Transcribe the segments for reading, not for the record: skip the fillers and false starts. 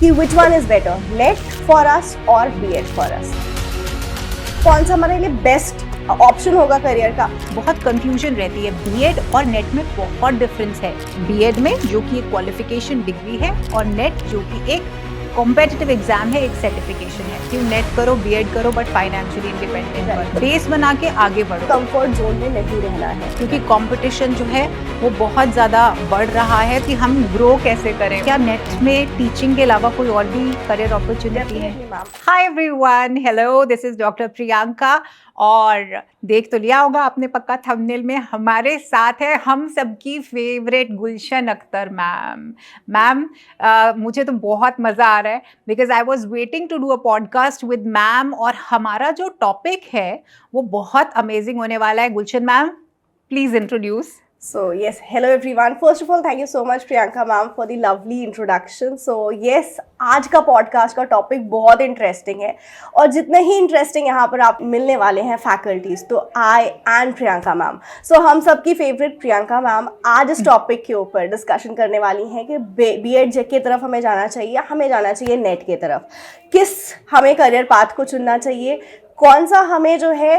कि विच one is better, net for us और BEd for us, कौन सा हमारे लिए बेस्ट ऑप्शन होगा करियर का। बहुत कंफ्यूजन रहती है, बीएड और नेट में बहुत डिफरेंस है। बीएड में जो कि एक क्वालिफिकेशन डिग्री है और नेट जो कि एक कॉम्पिटिटिव एग्जाम है, एक सर्टिफिकेशन है। क्यों नेट करो, बीएड करो, बट फाइनेंशियली इंडिपेंडेंट बनो, बेस बना के आगे बढ़ो। कंफर्ट जोन में नहीं रहना है, क्योंकि कंपटीशन जो है वो बहुत ज़्यादा बढ़ रहा है कि हम ग्रो कैसे करें। क्या नेट में टीचिंग के अलावा कोई और भी करियर अपॉर्चुनिटी है? Hi everyone, hello, this is doctor Priyanka. और देख तो लिया होगा आपने पक्का थंबनेल में, हमारे साथ है हम सबकी favourite Gulshan Akhtar ma'am. Ma'am मुझे तो बहुत मज़ा आ रहा है because I was waiting to do a podcast with ma'am, और हमारा जो टॉपिक है वो बहुत अमेजिंग होने वाला है। Gulshan ma'am, please introduce. So yes, hello everyone. First of all, thank you so much Priyanka ma'am for the lovely introduction. So yes, आज का पॉडकास्ट का टॉपिक बहुत इंटरेस्टिंग है और जितने ही इंटरेस्टिंग यहाँ पर आप मिलने वाले हैं फैकल्टीज, तो आई एंड प्रियंका मैम, सो हम सबकी फेवरेट प्रियंका मैम आज इस टॉपिक के ऊपर डिस्कशन करने वाली हैं कि बीएड की तरफ हमें जाना चाहिए या हमें जाना चाहिए नेट की तरफ, किस हमें करियर पाथ को चुनना चाहिए, कौन सा हमें जो है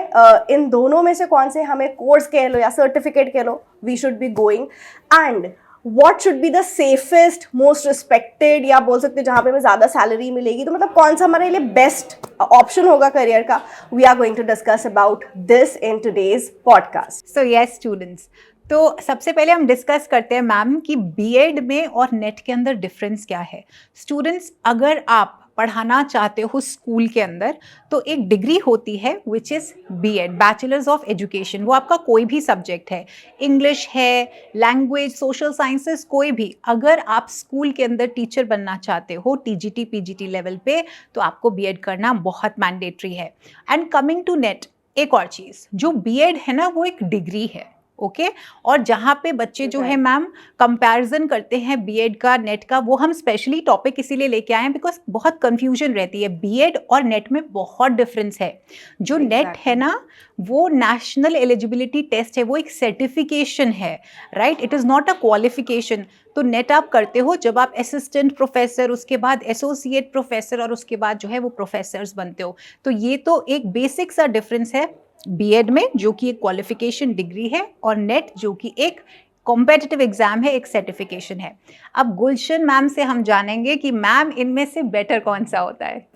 इन दोनों में से कौन से हमें कोर्स कह लो या सर्टिफिकेट कह लो we should be going, and what should be the safest most respected, या बोल सकते हैं जहाँ पे हमें ज़्यादा सैलरी मिलेगी, तो मतलब कौन सा हमारे लिए बेस्ट ऑप्शन होगा करियर का। We are going to discuss about this in today's podcast. So yes students, तो सबसे पहले हम डिस्कस करते हैं मैम कि बीएड में और नेट के अंदर डिफरेंस क्या है। स्टूडेंट्स, अगर आप पढ़ाना चाहते हो स्कूल के अंदर तो एक डिग्री होती है which is B Ed, bachelor's of education. वो आपका कोई भी सब्जेक्ट है, इंग्लिश है, लैंग्वेज, सोशल साइंसेस, कोई भी। अगर आप स्कूल के अंदर टीचर बनना चाहते हो टीजीटी पीजीटी लेवल पे, तो आपको बीएड करना बहुत मैंडेटरी है। एंड कमिंग टू नेट, एक और चीज़, जो बीएड है ना वो एक डिग्री है, ओके और जहाँ पे बच्चे जो है मैम कंपैरिजन करते हैं बीएड का नेट का, वो हम स्पेशली टॉपिक इसीलिए लेके आए हैं बिकॉज बहुत कंफ्यूजन रहती है। बीएड और नेट में बहुत डिफरेंस है। जो नेट है ना वो नेशनल एलिजिबिलिटी टेस्ट है, वो एक सर्टिफिकेशन है, right, it is not a qualification. तो नेट आप करते हो जब आप असिस्टेंट प्रोफेसर, उसके बाद एसोसिएट प्रोफेसर और उसके बाद जो है वो प्रोफेसर्स बनते हो। तो ये तो एक बेसिक सा डिफरेंस है बीएड में, जो कि एक क्वालिफिकेशन डिग्री है, और नेट जो कि एक कॉम्पिटिटिव एग्जाम है, एक सर्टिफिकेशन है। अब गुलशन मैम से हम जानेंगे कि मैम इनमें से बेटर कौन सा होता है।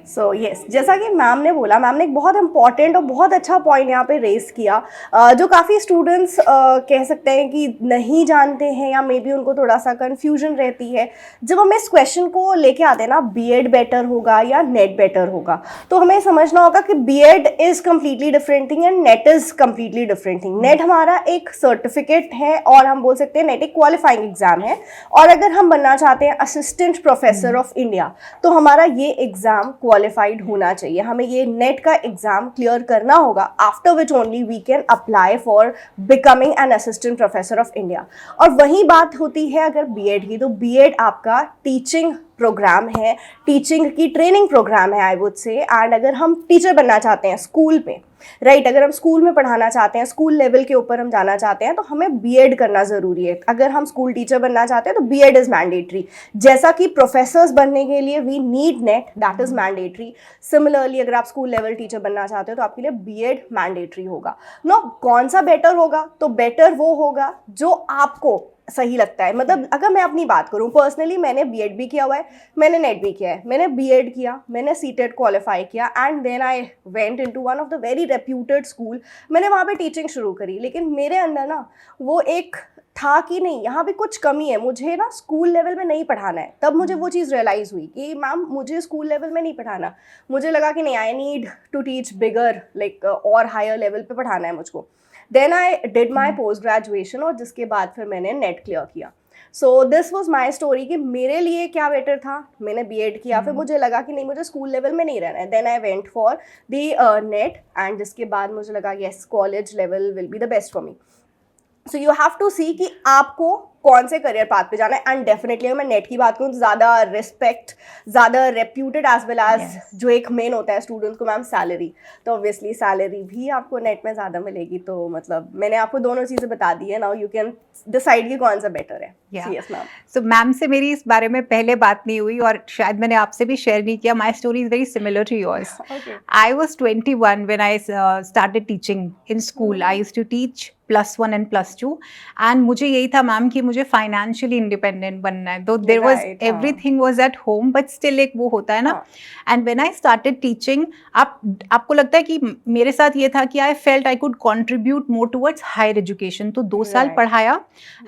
सो यस, जैसा कि मैम ने बोला, मैम ने एक बहुत इंपॉर्टेंट और बहुत अच्छा पॉइंट यहाँ पे रेस किया, जो काफ़ी स्टूडेंट्स कह सकते हैं कि नहीं जानते हैं या मे बी उनको थोड़ा सा कन्फ्यूजन रहती है। जब हम इस क्वेश्चन को लेके आते हैं ना, बीएड बेटर होगा या नेट बेटर होगा, तो हमें समझना होगा कि B Ed is completely different thing and NET is completely different thing. NET हमारा एक सर्टिफिकेट है और हम बोल सकते हैं नेट एक क्वालिफाइंग एग्जाम है, और अगर हम बनना चाहते हैं असिस्टेंट प्रोफेसर ऑफ इंडिया तो हमारा ये एग्ज़ाम क्वालिफाइड होना चाहिए। हमें ये नेट का एग्जाम क्लियर करना होगा, after which only we can apply for becoming an assistant professor of India. और वही बात होती है अगर बीएड की, तो बीएड आपका टीचिंग प्रोग्राम है, टीचिंग की ट्रेनिंग प्रोग्राम है आई वुड से। एंड अगर हम टीचर बनना चाहते हैं स्कूल पे, राइट, अगर हम स्कूल में पढ़ाना चाहते हैं, स्कूल लेवल के ऊपर हम जाना चाहते हैं, तो हमें बीएड करना ज़रूरी है। अगर हम स्कूल टीचर बनना चाहते हैं तो बीएड इज़ मैंडेटरी, जैसा कि प्रोफेसर्स बनने के लिए we need NET, that is mandatory. Similarly अगर आप स्कूल लेवल टीचर बनना चाहते हो तो आपके लिए बीएड मैंडेटरी होगा। नो, कौन सा बेटर होगा? तो बेटर वो होगा जो आपको सही लगता है। मतलब अगर मैं अपनी बात करूं, पर्सनली मैंने बीएड भी किया हुआ है, मैंने नेट भी किया है, मैंने बीएड किया, मैंने सीटेट क्वालिफाई किया, and then I went into one of the very reputed school. मैंने वहाँ पे टीचिंग शुरू करी, लेकिन मेरे अंदर ना वो एक था कि नहीं, यहाँ पे कुछ कमी है, मुझे ना स्कूल लेवल में नहीं पढ़ाना है। तब मुझे वो चीज़ रियलाइज़ हुई कि मैम मुझे स्कूल लेवल में नहीं पढ़ाना, मुझे लगा कि नहीं, I need to teach bigger, like और हायर लेवल पे पढ़ाना है मुझको। Then I did my post graduation, और जिसके बाद फिर मैंने नेट क्लियर किया। So this was my story कि मेरे लिए क्या बेटर था। मैंने बीएड किया, फिर मुझे लगा कि नहीं, मुझे स्कूल लेवल में नहीं रहना है। Then I went for the net, and जिसके बाद मुझे लगा yes, college level will be the best for me. So you have to see कि आपको कौन से करियर पाथ पे जाना है। एंड डेफिनेटली अगर मैं नेट की बात करूँ तो ज़्यादा रिस्पेक्ट, ज़्यादा रेप्यूटेड एज वेल एज जो एक मेन होता है स्टूडेंट्स को मैम सैलरी, तो ऑब्वियसली सैलरी भी आपको नेट में ज़्यादा मिलेगी। तो मतलब मैंने आपको दोनों चीज़ें बता दी है, नाउ यू कैन डिसाइड कि कौन सा बेटर है। Yes ma'am. सो मैम से मेरी इस बारे में पहले बात नहीं हुई और शायद मैंने आपसे भी शेयर नहीं किया। My story is very similar to yours. I was 21 when I started teaching in school. I used to teach +1 and +2 and मुझे यही था मैम कि मुझे फाइनेंशियली इंडिपेंडेंट बनना है। तो there was everything was at home but still एक वो होता है ना। And when I started teaching, आपको लगता है कि मेरे साथ ये था कि I felt I could contribute more towards higher education. तो 2 साल पढ़ाया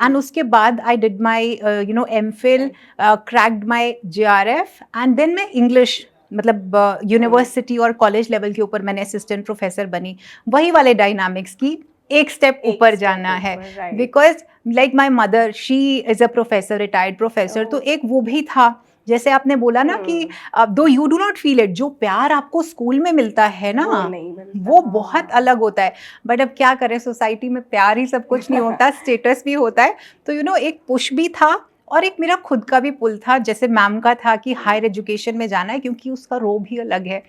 एंड उसके बाद I did my MPhil, cracked my JRF and then मैं इंग्लिश मतलब यूनिवर्सिटी और कॉलेज लेवल के ऊपर मैंने असिस्टेंट प्रोफेसर बनी। वही वाले डायनामिक्स की एक स्टेप ऊपर जाना है, because like my mother she is a professor, retired professor. तो एक वो भी था, जैसे आपने बोला ना कि दो you do not feel it, जो प्यार आपको स्कूल में मिलता है ना वो बहुत अलग होता है। बट अब क्या करें, सोसाइटी में प्यार ही सब कुछ नहीं होता, स्टेटस भी होता है। तो एक पुश भी था और एक मेरा खुद का भी पुल था, जैसे मैम का था कि हायर एजुकेशन में जाना है क्योंकि उसका रो भी अलग है।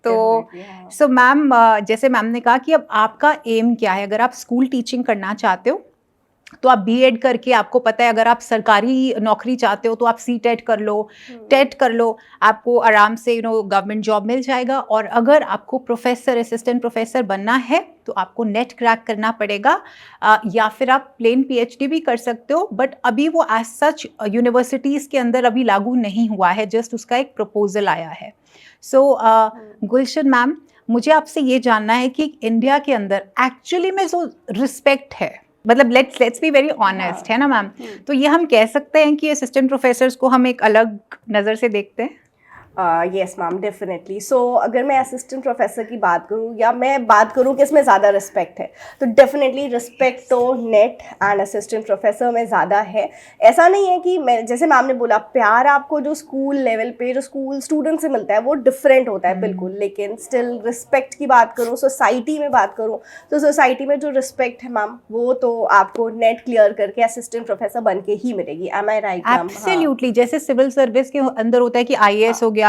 तो सो मैम, जैसे मैम ने कहा कि अब आपका एम क्या है। अगर आप स्कूल टीचिंग करना चाहते हो तो आप B.Ed करके, आपको पता है अगर आप सरकारी नौकरी चाहते हो तो आप C.TET कर लो, टेट कर लो, आपको आराम से गवर्नमेंट जॉब मिल जाएगा। और अगर आपको प्रोफेसर, असिस्टेंट प्रोफेसर बनना है तो आपको नेट क्रैक करना पड़ेगा, या फिर आप प्लेन PhD भी कर सकते हो। बट अभी वो एज सच यूनिवर्सिटीज़ के अंदर अभी लागू नहीं हुआ है, जस्ट उसका एक प्रपोजल आया है। सो गुलशन मैम, मुझे आपसे ये जानना है कि इंडिया के अंदर एक्चुअली में जो रिस्पेक्ट है, मतलब लेट्स बी वेरी ऑनेस्ट, है ना मैम, तो ये हम कह सकते हैं कि असिस्टेंट प्रोफेसर्स को हम एक अलग नज़र से देखते हैं? Yes ma'am, definitely. सो अगर मैं असिस्टेंट प्रोफेसर की बात करूँ या मैं बात करूँ कि इसमें ज़्यादा रिस्पेक्ट है, तो डेफिनेटली रिस्पेक्ट तो नेट एंड असिस्टेंट प्रोफेसर में ज़्यादा है। ऐसा नहीं है कि मैं, जैसे मैम ने बोला, प्यार आपको जो स्कूल लेवल पे, जो स्कूल स्टूडेंट से मिलता है वो डिफरेंट होता है बिल्कुल, लेकिन स्टिल रिस्पेक्ट की बात करूँ, सोसाइटी में बात करूँ, तो सोसाइटी में जो रिस्पेक्ट है मैम वो तो आपको नेट क्लियर करके असिस्टेंट प्रोफेसर बन के ही मिलेगी। एम आई राइट मैम? एब्सोल्युटली। जैसे सिविल सर्विस के अंदर होता है कि IAS हो गया,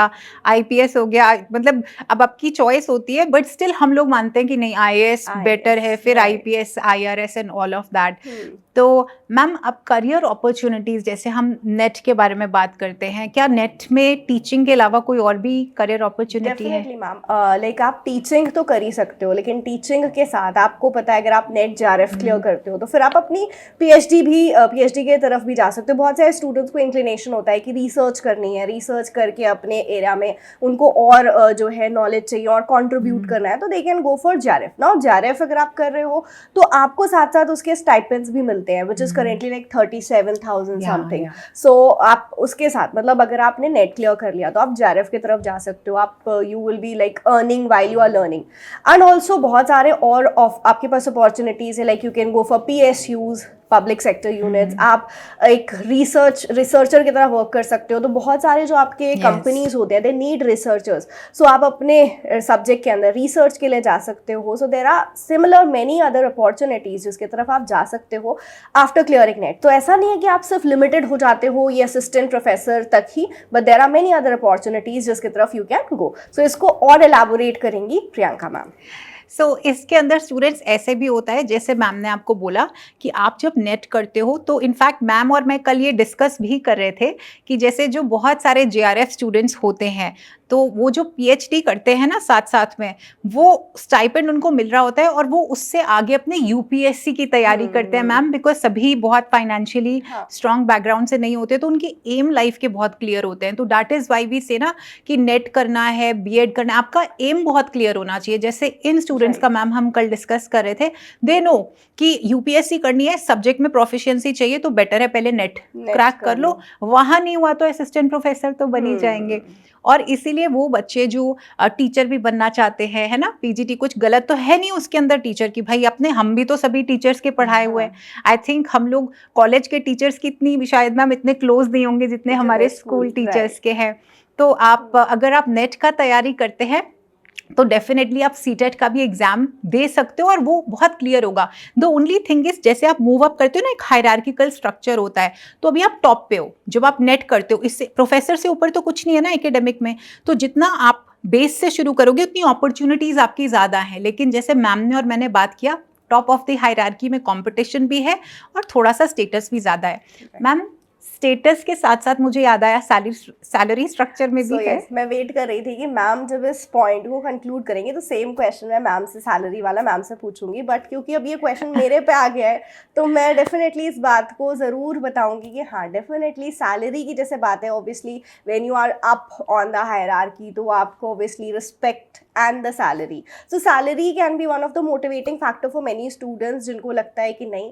IPS हो गया, मतलब अब आपकी चॉइस होती है, बट स्टिल हम लोग मानते हैं कि नहीं, IAS बेटर है, फिर IPS, IRS and all of that. तो मैम, अब करियर अपॉर्चुनिटीज, जैसे हम नेट के बारे में बात करते हैं, क्या नेट में टीचिंग के अलावा कोई और भी करियर अपॉर्चुनिटी है? डेफिनेटली मैम, लाइक आप टीचिंग तो कर ही सकते हो, लेकिन टीचिंग के साथ आपको पता है अगर आप नेट JRF क्लियर करते हो तो फिर आप अपनी PhD के तरफ भी जा सकते हो। बहुत सारे स्टूडेंट्स को इंक्लिनेशन होता है कि रिसर्च करनी है, रिसर्च करके अपने एरिया में उनको और जो है नॉलेज चाहिए और कंट्रीब्यूट करना है, तो they can go for JRF। Now JRF अगर आप कर रहे हो तो आपको साथ साथ उसके स्टाइपेंड्स भी मिलते हैं, which is currently like 37,000 something. So आप उसके साथ, मतलब अगर आपने नेट क्लियर कर लिया तो आप JRF की तरफ जा सकते हो। आप you will be like earning while you are learning. And also बहुत सारे और आपके पास अपॉर्चुनिटीज है, like you can go for PSUs, public sector units. आप एक रिसर्चर की तरह वर्क कर सकते हो। तो बहुत सारे जो आपके कंपनीज होते हैं, दे नीड रिसर्चर्स, सो आप अपने सब्जेक्ट के अंदर रिसर्च के लिए जा सकते हो। So there are similar many other opportunities जिसकी तरफ आप जा सकते हो आफ्टर क्लियरिंग नेट। तो ऐसा नहीं है कि आप सिर्फ लिमिटेड हो जाते हो ये असिस्टेंट प्रोफेसर तक ही, but there are many other opportunities जिसकी तरफ यू कैन गो। सो इसको और एलैबोरेट करेंगी प्रियंका मैम। सो इसके अंदर स्टूडेंट्स ऐसे भी होता है, जैसे मैम ने आपको बोला कि आप जब नेट करते हो, तो इनफैक्ट मैम और मैं कल ये डिस्कस भी कर रहे थे कि जैसे जो बहुत सारे JRF स्टूडेंट्स होते हैं, तो वो जो PhD करते हैं ना साथ साथ में, वो स्टाइपेंड उनको मिल रहा होता है और वो उससे आगे अपने UPSC की तैयारी करते हैं मैम, बिकॉज सभी बहुत फाइनेंशियली स्ट्रॉन्ग बैकग्राउंड से नहीं होते, तो उनके एम लाइफ के बहुत क्लियर होते हैं। तो दैट इज़ वाई वी से ना कि नेट करना है, B.Ed करना है, आपका एम बहुत क्लियर होना चाहिए। जैसे इन स्टूडेंट्स का मैम हम कल डिस्कस कर रहे थे, दे नो कि UPSC करनी है, सब्जेक्ट में प्रोफिशिएंसी चाहिए, तो बेटर है पहले नेट क्रैक कर लो, वहाँ नहीं हुआ तो असिस्टेंट प्रोफेसर तो बन ही जाएंगे। और इसीलिए वो बच्चे जो टीचर भी बनना चाहते हैं, है ना, PGT कुछ गलत तो है नहीं उसके अंदर टीचर की, भाई अपने हम भी तो सभी टीचर्स के पढ़ाए हुए हैं। आई थिंक हम लोग कॉलेज के टीचर्स की इतनी शायद मैम इतने क्लोज नहीं होंगे जितने हमारे स्कूल टीचर्स के हैं। तो आप अगर आप नेट का तैयारी करते हैं तो डेफिनेटली आप सीटेट का भी एग्जाम दे सकते हो और वो बहुत क्लियर होगा। द ओनली थिंग इज जैसे आप मूव अप करते हो ना, एक हायरार्किकल स्ट्रक्चर होता है, तो अभी आप टॉप पे हो, जब आप नेट करते हो, इससे प्रोफेसर से ऊपर तो कुछ नहीं है ना एकेडमिक में, तो जितना आप बेस से शुरू करोगे उतनी अपॉर्चुनिटीज आपकी ज़्यादा हैं। लेकिन जैसे मैम ने और मैंने बात किया, टॉप ऑफ द हायरार्की में कंपटीशन भी है और थोड़ा सा स्टेटस भी ज़्यादा है। मैम स्टेटस के साथ साथ मुझे याद आया सैलरी स्ट्रक्चर में भी है। मैं वेट कर रही थी कि मैम जब इस पॉइंट को कंक्लूड करेंगे तो सेम क्वेश्चन मैं मैम से सैलरी वाला मैम से पूछूंगी, बट क्योंकि अब ये क्वेश्चन मेरे पे आ गया है तो मैं डेफिनेटली इस बात को ज़रूर बताऊंगी कि हाँ, डेफिनेटली सैलरी की जैसे बात है, obviously when you are up on the hierarchy तो आपको obviously respect and the salary, so salary can be one of the motivating factor for many students जिनको लगता है कि नहीं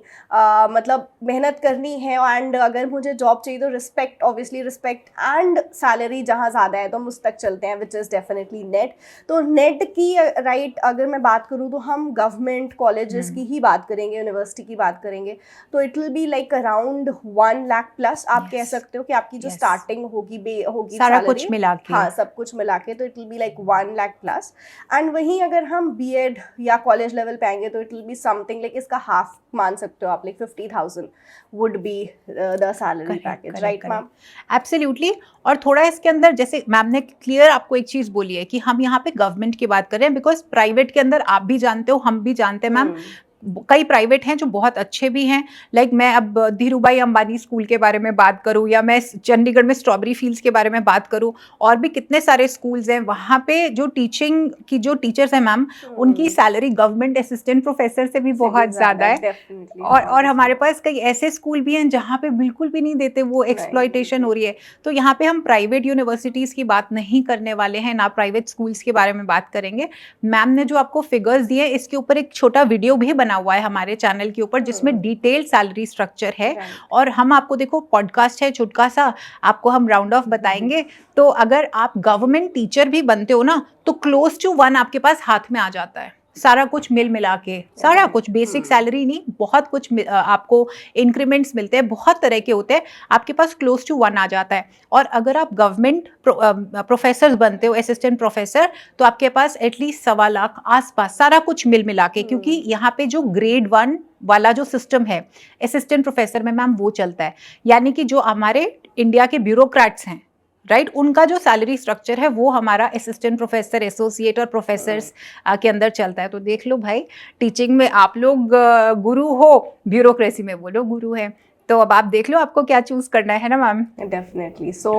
मतलब मेहनत करनी है एंड अगर मुझे जॉब चाहिए तो respect, obviously respect and salary जहाँ ज़्यादा है तो हम उस तक चलते हैं, विच इज़ डेफिनेटली नेट। तो नेट की राइट अगर मैं बात करूँ तो हम गवर्नमेंट कॉलेजेस की ही बात करेंगे, यूनिवर्सिटी की बात करेंगे, तो it will be like around 1 lakh plus आप कह सकते हो कि आपकी जो स्टार्टिंग होगी सारा कुछ मिला के, हाँ सब कुछ मिला के, तो it will be like 1 lakh plus. And वहीं अगर हम बीएड या कॉलेज लेवल पे आएंगे तो it will be something like इसका हाफ मान सकते हो आप, like 50,000 would be the salary package, right ma'am? Absolutely. और थोड़ा इसके अंदर जैसे मैम ने क्लियर आपको एक चीज बोली है कि हम यहाँ पे गवर्नमेंट की बात कर रहे हैं, बिकॉज प्राइवेट के अंदर आप भी जानते हो, हम भी जानते हैं मैम, कई प्राइवेट हैं जो बहुत अच्छे भी हैं। लाइक मैं अब धीरूभाई अंबानी स्कूल के बारे में बात करूं या मैं चंडीगढ़ में स्ट्रॉबेरी फील्ड्स के बारे में बात करूं, और भी कितने सारे स्कूल्स हैं, वहाँ पे जो टीचिंग की जो टीचर्स हैं मैम, उनकी सैलरी गवर्नमेंट असिस्टेंट प्रोफेसर से भी बहुत ज़्यादा है। और हमारे पास कई ऐसे स्कूल भी हैं जहाँ पे बिल्कुल भी नहीं देते, वो एक्सप्लॉयटेशन हो रही है। तो यहाँ पे हम प्राइवेट यूनिवर्सिटीज़ की बात नहीं करने वाले हैं, ना प्राइवेट स्कूल्स के बारे में बात करेंगे। मैम ने जो आपको फिगर्स दिए, इसके ऊपर एक छोटा वीडियो भी बना हुआ है हमारे चैनल के ऊपर जिसमें डिटेल सैलरी स्ट्रक्चर है, और हम आपको देखो पॉडकास्ट है छोटा सा, आपको हम राउंड ऑफ बताएंगे। तो अगर आप गवर्नमेंट टीचर भी बनते हो ना तो क्लोज टू 1 आपके पास हाथ में आ जाता है, सारा कुछ मिल मिला के, सारा कुछ, बेसिक सैलरी नहीं, बहुत कुछ आपको इंक्रीमेंट्स मिलते हैं, बहुत तरह के होते हैं, आपके पास क्लोज टू 1 आ जाता है। और अगर आप गवर्नमेंट प्रोफेसर बनते हो, असिस्टेंट प्रोफेसर, तो आपके पास एटलीस्ट 1.25 लाख आसपास सारा कुछ मिल मिला के, क्योंकि यहाँ पे जो ग्रेड 1 वाला जो सिस्टम है असिस्टेंट प्रोफेसर में मैम वो चलता है, यानी कि जो हमारे इंडिया के ब्यूरोक्रेट्स हैं, राइट, उनका जो सैलरी स्ट्रक्चर है वो हमारा असिस्टेंट प्रोफेसर, एसोसिएट और प्रोफेसर्स के अंदर चलता है। तो देख लो भाई, टीचिंग में आप लोग गुरु हो, ब्यूरोक्रेसी में वो लोग गुरु हैं। तो अब आप देख लो आपको क्या चूज करना है ना मैम। डेफिनेटली। सो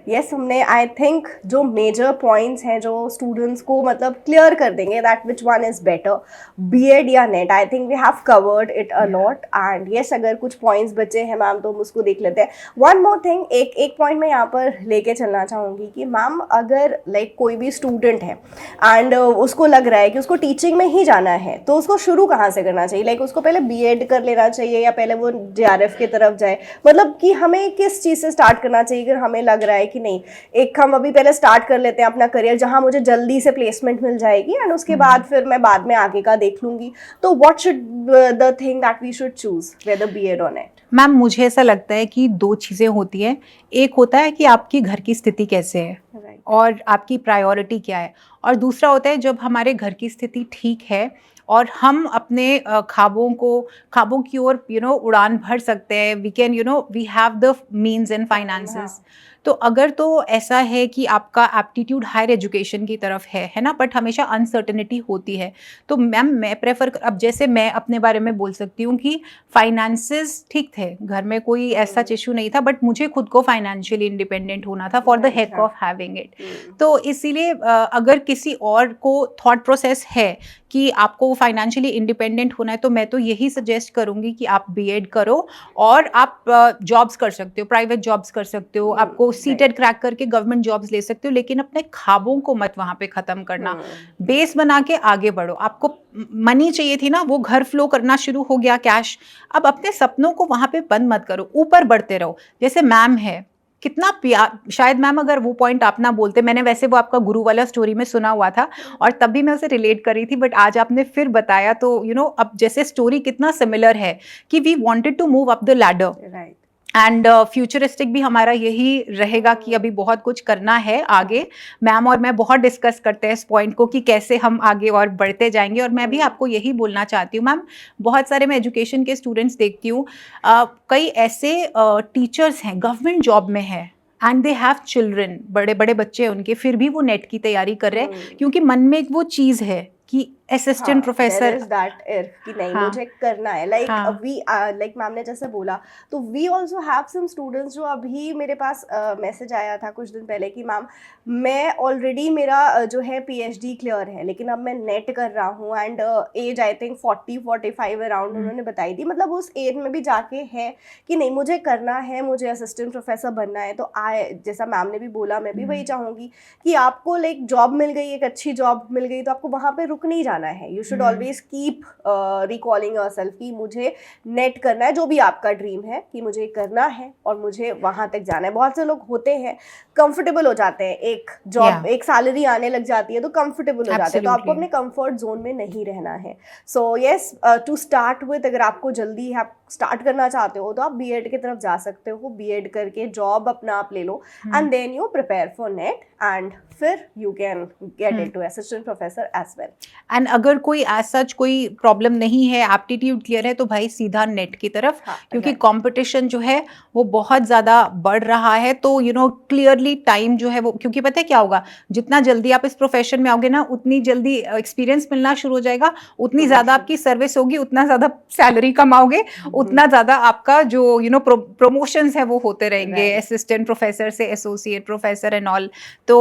यस, हमने आई थिंक जो मेजर पॉइंट्स हैं जो स्टूडेंट्स को मतलब क्लियर कर देंगे that which one is better, BEd या NET, I think we have covered it a lot. And yes, अगर कुछ पॉइंट्स बचे हैं मैम तो हम उसको देख लेते हैं। वन मोर थिंग, एक पॉइंट मैं यहाँ पर लेके चलना चाहूँगी कि मैम अगर लाइक कोई भी स्टूडेंट है एंड उसको लग रहा है कि उसको टीचिंग में ही जाना है, तो उसको शुरू कहाँ से करना चाहिए? लाइक उसको पहले बीएड कर लेना चाहिए या पहले वो जेआरएफ के तरफ जाए? मतलब कि हमें किस चीज़ से स्टार्ट करना चाहिए अगर हमें लग रहा है कि नहीं, एक हम अभी पहले स्टार्ट कर लेते हैं अपना करियर जहां मुझे जल्दी से प्लेसमेंट मिल जाएगी एंड उसके बाद फिर मैं बाद में आगे का देख लूंगी, तो what should the thing that we should choose whether B Ed और नेट? मैम मुझे ऐसा लगता है कि 2 चीज़ें होती हैं। एक होता है कि आपकी घर की स्थिति कैसे है और आपकी प्रायोरिटी क्या है, और दूसरा होता है जब हमारे घर की स्थिति ठीक है और हम अपने ख्वाबों की ओर उड़ान भर सकते हैं, we can we have the means and finances. तो अगर तो ऐसा है कि आपका एप्टीट्यूड हायर एजुकेशन की तरफ है ना, बट हमेशा अनसर्टेनिटी होती है, तो मैम मैं प्रेफर अब जैसे मैं अपने बारे में बोल सकती हूँ कि फाइनेंसेस ठीक थे, घर में कोई ऐसा इशू नहीं था, बट मुझे खुद को फाइनेंशियली इंडिपेंडेंट होना था for the heck of having it. तो इसीलिए अगर किसी और को थॉट प्रोसेस है कि आपको फाइनेंशियली इंडिपेंडेंट होना है, तो मैं तो यही सजेस्ट करूंगी कि आप बीएड करो और आप जॉब्स कर सकते हो, प्राइवेट जॉब्स कर सकते हो, आपको सीटेट क्रैक करके गवर्नमेंट जॉब्स ले सकते हो, लेकिन अपने ख्वाबों को मत वहां पे खत्म करना, बेस बना के आगे बढ़ो। आपको मनी चाहिए थी ना, वो घर फ्लो करना शुरू हो गया कैश, अब अपने सपनों को वहां पे बंद मत करो, ऊपर बढ़ते रहो। जैसे मैम है, कितना प्यार, शायद मैम अगर वो पॉइंट आप ना बोलते, मैंने वैसे वो आपका गुरु वाला स्टोरी में सुना हुआ था और तब भी मैं उसे रिलेट कर रही थी, बट आज आपने फिर बताया तो अब जैसे स्टोरी कितना सिमिलर है कि we wanted to move up the ladder, and futuristic भी हमारा यही रहेगा कि अभी बहुत कुछ करना है आगे। मैम और मैं बहुत डिस्कस करते हैं इस पॉइंट को कि कैसे हम आगे और बढ़ते जाएंगे, और मैं भी आपको यही बोलना चाहती हूँ मैम, बहुत सारे मैं एजुकेशन के स्टूडेंट्स देखती हूँ, कई ऐसे टीचर्स हैं गवर्नमेंट जॉब में है एंड दे हैव चिल्ड्रन, बड़े बड़े बच्चे हैं उनके, फिर भी वो नेट की तैयारी कर रहे हैं क्योंकि मन में एक वो चीज़ है कि assistant professor, there is that if कि नहीं हाँ, मुझे करना है, like हाँ, we like मैम ने जैसे बोला, तो we also have some students जो अभी मेरे पास मैसेज आया था कुछ दिन पहले कि मैम मैं ऑलरेडी मेरा जो है PhD क्लियर है, लेकिन अब मैं नेट कर रहा हूँ, and as I think 40-45 around उन्होंने बताई थी, मतलब उस एज में भी जाके है कि नहीं मुझे करना है, मुझे असिस्टेंट प्रोफेसर बनना है। तो जैसा मैम ने भी बोला, मैं भी वही चाहूँगी कि आपको लाइक जॉब मिल गई, एक अच्छी जॉब मिल गई, तो आपको वहाँ पे रुक नहीं जाना है। You should always keep recalling yourself कि मुझे नेट करना है, जो भी आपका ड्रीम है कि मुझे करना है और मुझे वहाँ तक जाना है। बहुत से लोग होते हैं कंफर्टेबल हो जाते हैं, एक जॉब एक सैलरी आने लग जाती है तो कंफर्टेबल हो जाते हैं, तो आपको अपने कंफर्ट जोन में नहीं रहना है। So yes, to start with, अगर आपको जल्दी आप स्टार्ट करना चाहते हो तो आप बीएड की तरफ जा सकते हो, बीएड करके जॉब अपना आप ले लो, and then you prepare for NET, and फिर you can get into assistant professor as well. And अगर कोई एज सच कोई प्रॉब्लम नहीं है, एप्टीट्यूड क्लियर है, तो भाई सीधा नेट की तरफ, क्योंकि कंपटीशन जो है वो बहुत ज़्यादा बढ़ रहा है। तो यू नो क्लियरली टाइम जो है वो, क्योंकि पता है क्या होगा, जितना जल्दी आप इस प्रोफेशन में आओगे ना, उतनी जल्दी एक्सपीरियंस मिलना शुरू हो जाएगा, उतनी ज़्यादा आपकी सर्विस होगी, उतना ज़्यादा सैलरी कमाओगे, उतना ज़्यादा आपका जो यू नो प्रमोशंस है वो होते रहेंगे, असिस्टेंट प्रोफेसर से एसोसिएट प्रोफेसर एंड ऑल। तो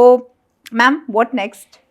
ma'am what next?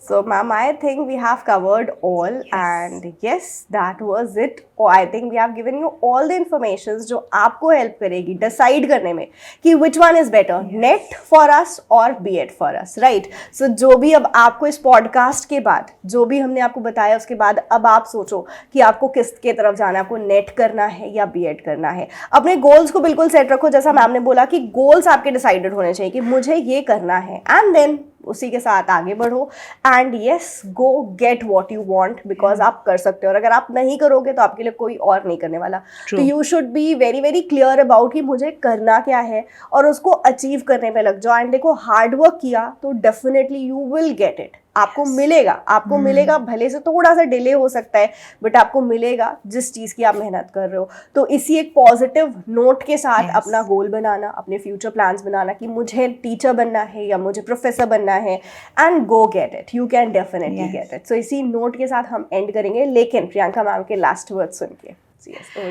So, ma'am, I think we have covered all, and yes, that was it. Oh, I think we have given you all the information जो आपको help करेगी decide करने में कि which one is better, net for us or B.Ed for us, right? So, जो भी अब आपको इस podcast के बाद जो भी हमने आपको बताया, उसके बाद अब आप सोचो कि आपको किस के तरफ जाना है, आपको नेट करना है या B.Ed करना है। अपने गोल्स को बिल्कुल सेट रखो, जैसा मैम ने बोला कि गोल्स आपके डिसाइडेड होने चाहिए कि मुझे ये करना है, एंड देन उसी के साथ आगे बढ़ो, and yes, go get what you want, because आप कर सकते हो, और अगर आप नहीं करोगे तो आपके लिए कोई और नहीं करने वाला। तो you should be very very clear about कि मुझे करना क्या है, और उसको अचीव करने में लग जाओ, एंड देखो हार्ड वर्क किया तो definitely you will get it. आपको मिलेगा, आपको मिलेगा, भले से थोड़ा सा डिले हो सकता है, बट आपको मिलेगा जिस चीज़ की आप मेहनत कर रहे हो। तो इसी एक पॉजिटिव नोट के साथ अपना गोल बनाना, अपने फ्यूचर प्लान्स बनाना कि मुझे टीचर बनना है या मुझे प्रोफेसर बनना है, and go get it, you can definitely get it. So इसी नोट के साथ हम एंड करेंगे, लेकिन प्रियंका मैम के लास्ट वर्ड सुन के।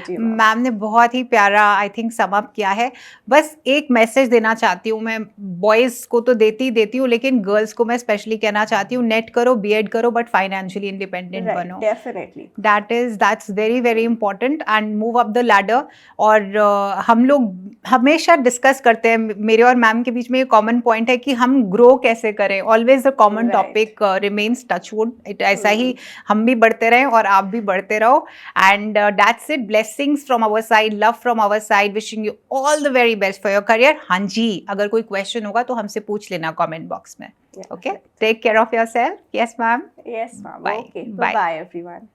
मैम ने बहुत ही प्यारा आई थिंक सम अप किया है। बस एक मैसेज देना चाहती हूँ मैं, बॉयज़ को तो देती हूँ, लेकिन गर्ल्स को मैं स्पेशली कहना चाहती हूँ, नेट करो, बीएड करो, बट फाइनेंशियली इंडिपेंडेंट बनो। Definitely that's very very important, and move up the ladder. और हम लोग हमेशा डिस्कस करते हैं, मेरे और मैम के बीच में ये कॉमन पॉइंट है कि हम ग्रो कैसे करें, always the common topic remains touchwood. ऐसा ही हम भी बढ़ते रहें और आप भी बढ़ते रहो, and that's it. Blessings from our side, love from our side, wishing you all the very best for your career. हाँ जी, अगर कोई क्वेश्चन होगा तो हमसे पूछ लेना कमेंट बॉक्स में। Okay, take care of yourself. Yes ma'am. Yes ma'am. Bye. Okay, Bye. bye everyone.